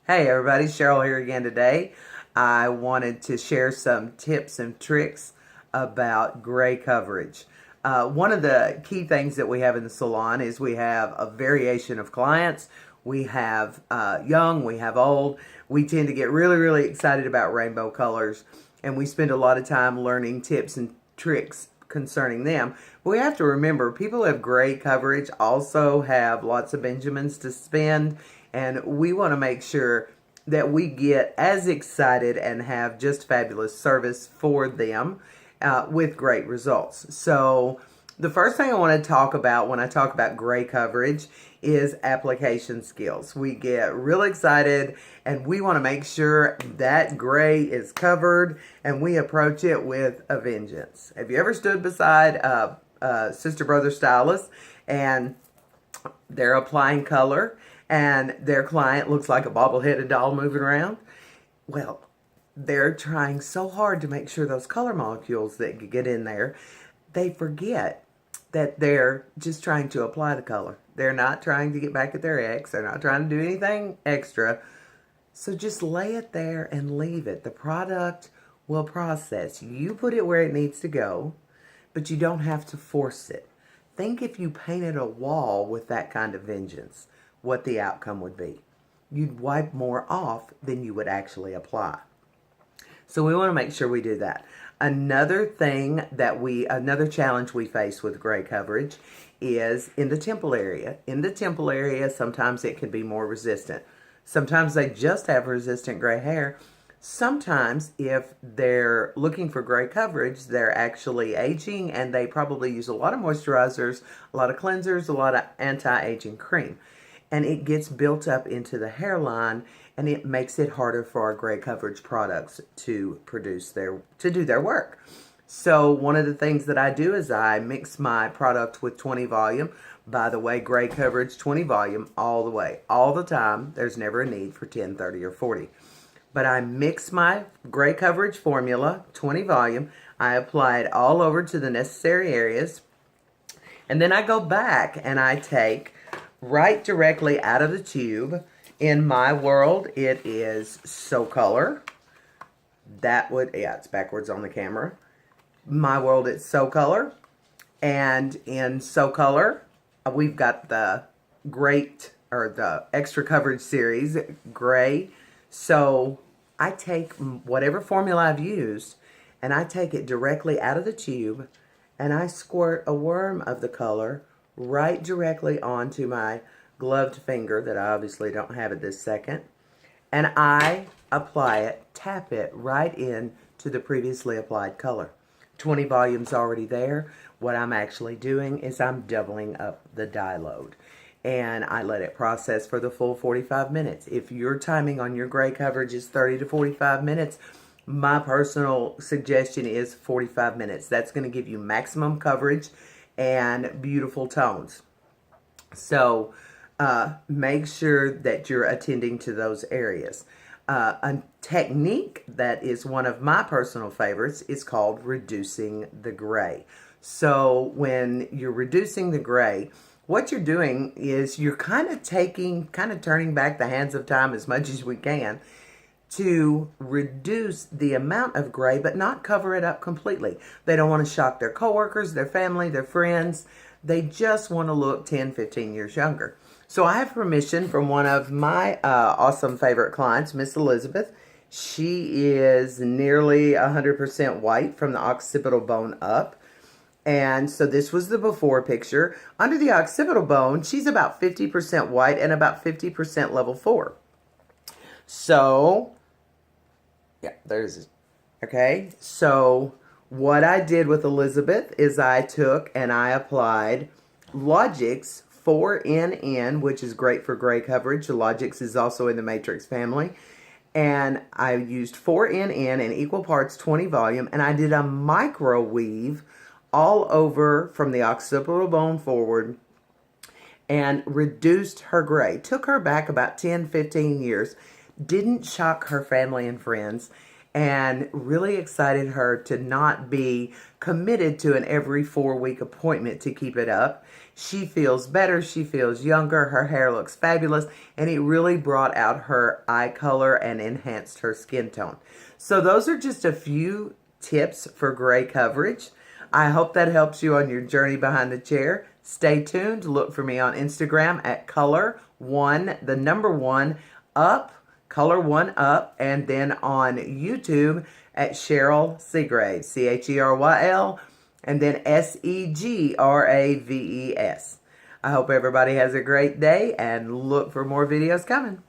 Hey everybody, Cheryl here again today. I wanted to share some tips and tricks about gray coverage. One of the key things that we have in the salon is we have a variation of clients. We have young, we have old. We tend to get really excited about rainbow colors, and we spend a lot of time learning tips and tricks concerning them. But we have to remember people who have gray coverage also have lots of Benjamins to spend, and we want to make sure that we get as excited and have just fabulous service for them with great results. So the first thing I want to talk about when I talk about gray coverage is application skills. We get real excited and we want to make sure that gray is covered, and we approach it with a vengeance. Have you ever stood beside a sister brother stylist and they're applying color and their client looks like a bobbleheaded doll moving around? Well, they're trying so hard to make sure those color molecules that get in there, they forget that they're just trying to apply the color. They're not trying to get back at their ex. They're not trying to do anything extra. So just lay it there and leave it. The product will process. You put it where it needs to go, but you don't have to force it. Think if you painted a wall with that kind of vengeance, what the outcome would be. You'd wipe more off than you would actually apply. So we want to make sure we do that. Another challenge we face with gray coverage is in the temple area. In the temple area, sometimes it can be more resistant. Sometimes they just have resistant gray hair. Sometimes if they're looking for gray coverage, they're actually aging and they probably use a lot of moisturizers, a lot of cleansers, a lot of anti-aging cream. And it gets built up into the hairline, and it makes it harder for our gray coverage products to do their work. So one of the things that I do is I mix my product with 20 volume. By the way, gray coverage 20 volume all the way, all the time. There's never a need for 10, 30, or 40. But I mix my gray coverage formula, 20 volume. I apply it all over to the necessary areas. And then I go back and I take right directly out of the tube. In my world, it is So Color. It's backwards on the camera. My world, it's So Color. And in So Color, we've got the the extra coverage series, gray. So I take whatever formula I've used and I take it directly out of the tube and I squirt a worm of the color right directly onto my gloved finger that I obviously don't have at this second. And I apply it, tap it right in to the previously applied color. 20 volumes already there. What I'm actually doing is I'm doubling up the dye load. And I let it process for the full 45 minutes. If your timing on your gray coverage is 30 to 45 minutes, my personal suggestion is 45 minutes. That's going to give you maximum coverage and beautiful tones. So make sure that you're attending to those areas. A technique that is one of my personal favorites is called reducing the gray. So when you're reducing the gray, what you're doing is you're kind of turning back the hands of time as much as we can to reduce the amount of gray, but not cover it up completely. They don't want to shock their coworkers, their family, their friends. They just want to look 10, 15 years younger. So I have permission from one of my awesome favorite clients, Miss Elizabeth. She is nearly 100% white from the occipital bone up. And so this was the before picture. Under the occipital bone, she's about 50% white and about 50% level 4. So, yeah, okay. So what I did with Elizabeth is I took and I applied Logix 4NN, which is great for gray coverage. Logix is also in the Matrix family. And I used 4NN in equal parts 20 volume, and I did a microweave all over from the occipital bone forward and reduced her gray. Took her back about 10, 15 years. Didn't shock her family and friends. and really excited her to not be committed to an every 4-week appointment to keep it up. She feels better, she feels younger, her hair looks fabulous, and it really brought out her eye color and enhanced her skin tone. So those are just a few tips for gray coverage. I hope that helps you on your journey behind the chair. Stay tuned. Look for me on Instagram at color1, the number 1, up, color1up, and then on YouTube at Cheryl Segraves, Cheryl, and then Segraves. I hope everybody has a great day and look for more videos coming.